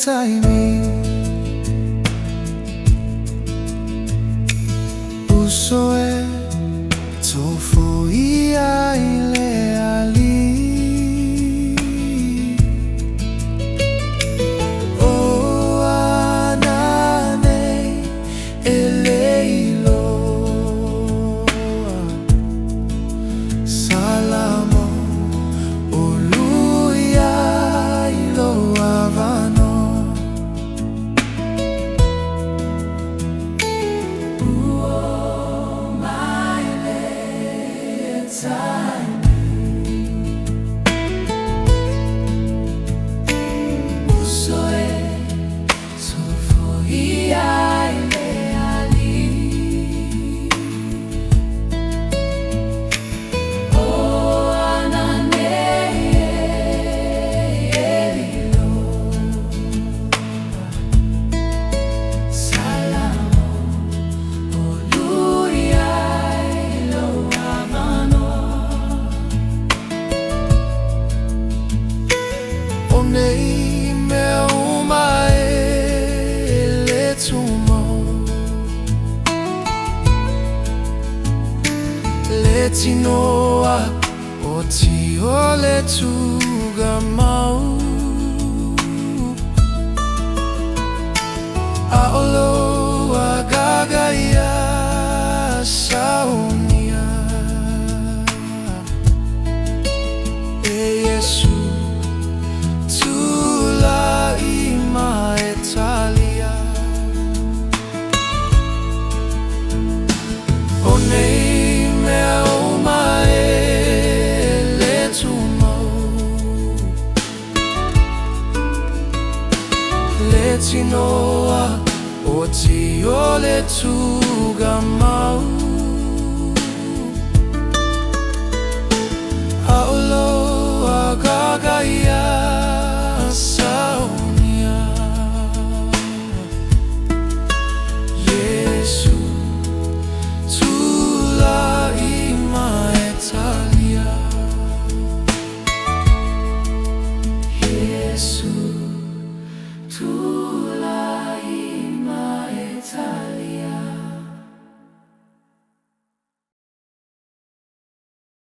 taimi uso e tofo ia ile Alii o anane eleilo salamo oluia ilo avano Nei meu mai le tumo le tinoa o ti o le tuga mau a olo a gaga ia saunia e Yesu nei meu mai le tumo le tinoa o ti o le tuga mau